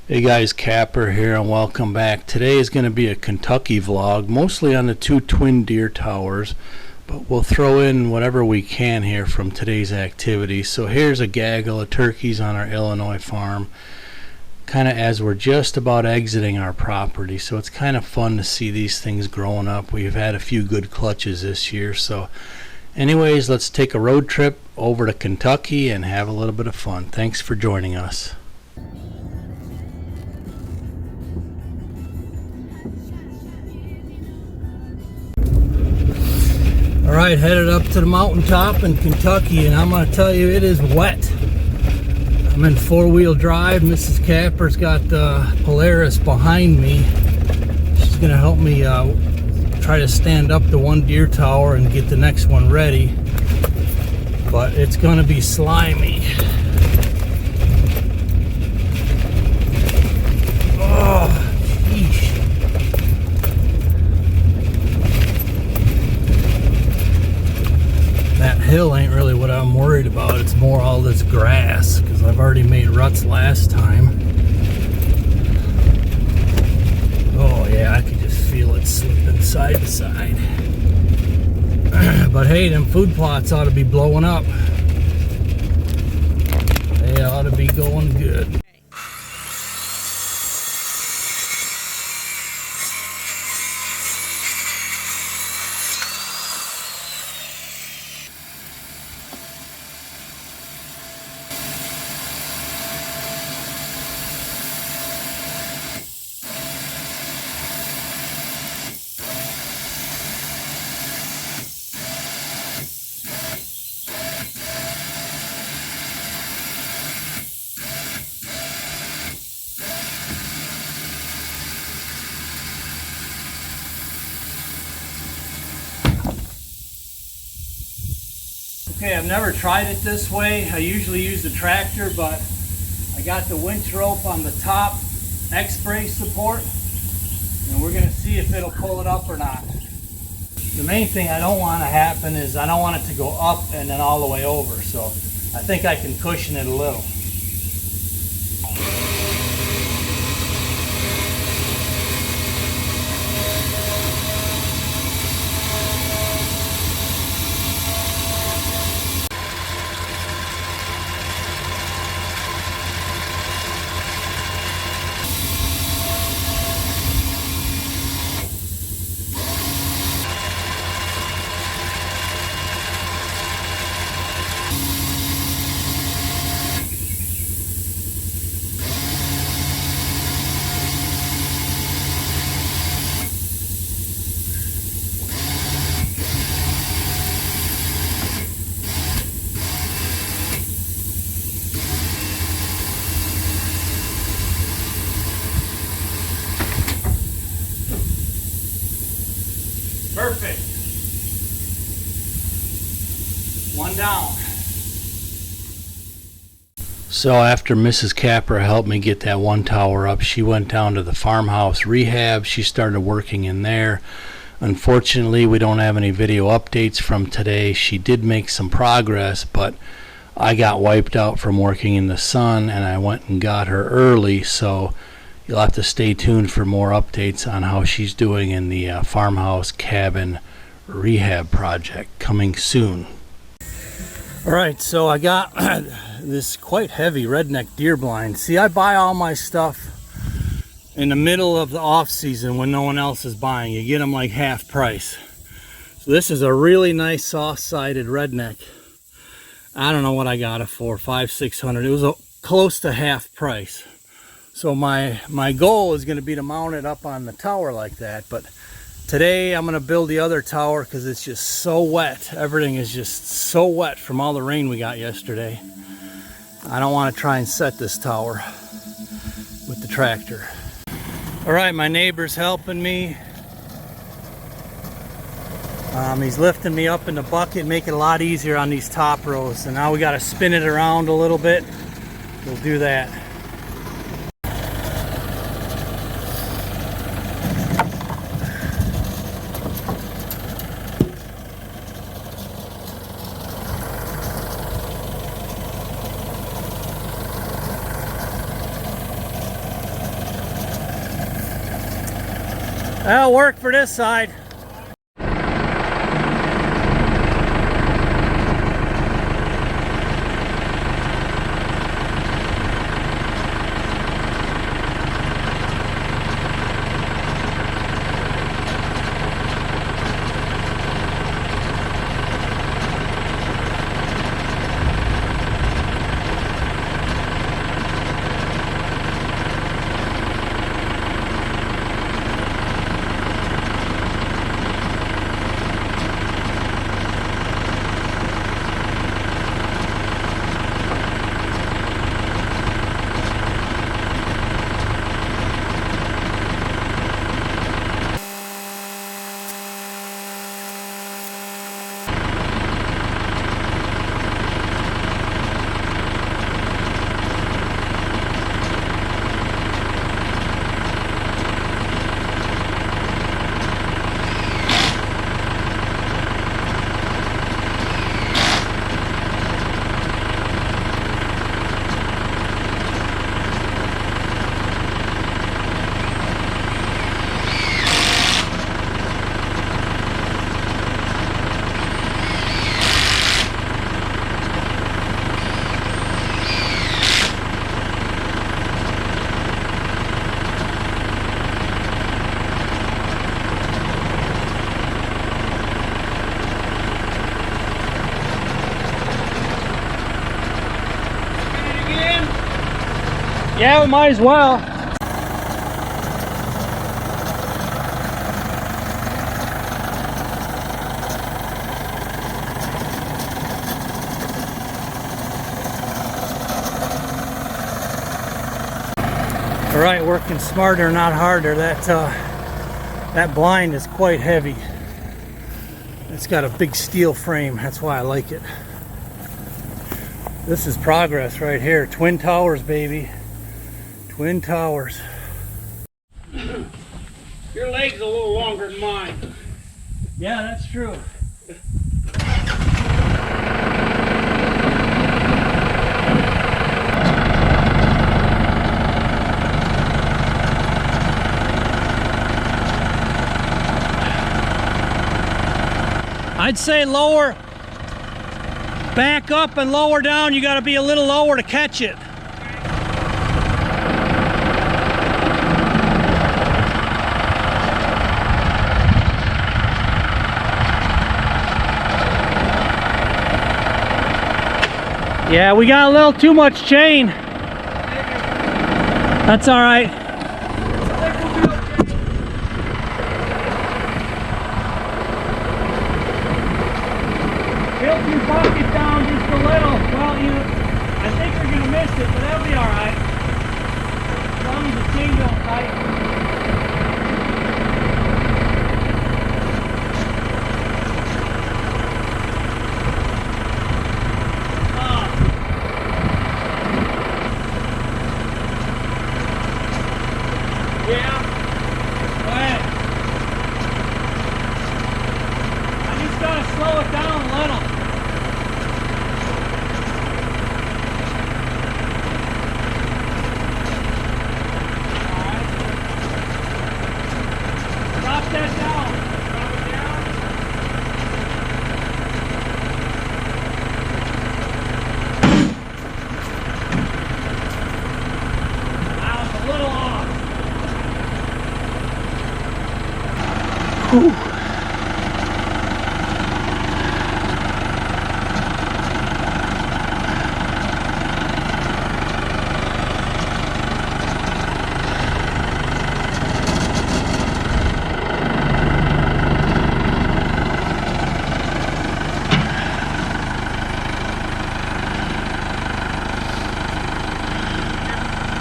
Hey guys, Kapper here and welcome back. Today is going to be a Kentucky vlog, mostly on the two twin deer towers, but we'll throw in whatever we can here from today's activities. So here's a gaggle of turkeys on our Illinois farm, kind of as we're just about exiting our property. So it's kind of fun to see these things growing up. We've had a few good clutches this year. So anyways, let's take a road trip over to Kentucky and have a little bit of fun. Thanks for joining us. Alright, headed up to the mountaintop in Kentucky, and I'm going to tell you, it is wet. I'm in four-wheel drive. Mrs. Kapper's got the Polaris behind me. She's going to help me try to stand up the one deer tower and get the next one ready. But it's going to be slimy. Oh, sheesh. That hill ain't really what I'm worried about. It's more all this grass, because I've already made ruts last time. Oh yeah, I can just feel it slipping side to side. But hey, them food plots ought to be blowing up. They ought to be going good. Okay, I've never tried it this way. I usually use the tractor, but I got the winch rope on the top X-brace support, and we're gonna see if it'll pull it up or not. The main thing I don't want to happen is I don't want it to go up and then all the way over, so I think I can cushion it a little. Perfect. One down. So after Mrs. Kapper helped me get that one tower up, she went down to the farmhouse rehab. She started working in there. Unfortunately, we don't have any video updates from today. She did make some progress, but I got wiped out from working in the sun, and I went and got her early, so you'll have to stay tuned for more updates on how she's doing in the farmhouse cabin rehab project coming soon. Alright, so I got this quite heavy redneck deer blind. See, I buy all my stuff in the middle of the off season when no one else is buying. You get them like half price. So this is a really nice soft-sided redneck. I don't know what I got it for, $500-600. It was close to half price. So my goal is going to be to mount it up on the tower like that, but today I'm going to build the other tower because it's just so wet. Everything is just so wet from all the rain we got yesterday. I don't want to try and set this tower with the tractor. Alright, my neighbor's helping me. He's lifting me up in the bucket, making it a lot easier on these top rows. And now we got to spin it around a little bit. We'll do that. That'll work for this side. Yeah, we might as well. All right, working smarter, not harder. That blind is quite heavy. It's got a big steel frame. That's why I like it. This is progress right here. Twin towers, baby. Twin towers. Your leg's a little longer than mine. Yeah, that's true. I'd say lower, back up and lower down. You got to be a little lower to catch it. Yeah, we got a little too much chain. That's all right. Tilt your bucket down just a little. Well, I think you're gonna miss it, but that'll be all right. As long as the chain don't tighten. Yeah, go ahead. I just gotta slow it down a little. Alright. Drop that down. Drop it down. Wow, it's a little off. Whew.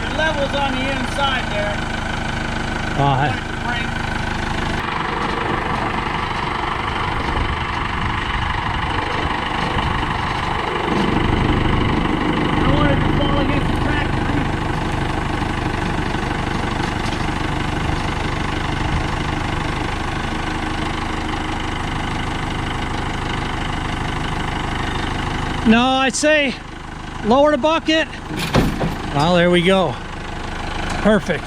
Your level's on the inside there. No, I'd say lower the bucket. Well, there we go. Perfect.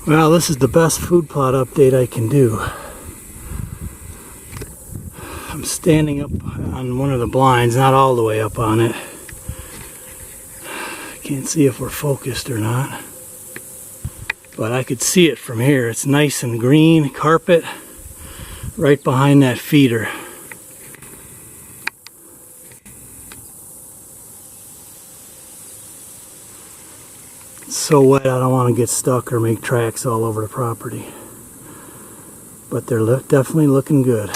Well, this is the best food plot update I can do. I'm standing up on one of the blinds, not all the way up on it. Can't see if we're focused or not. But I could see it from here. It's nice and green carpet right behind that feeder. It's so wet I don't want to get stuck or make tracks all over the property. But they're definitely looking good.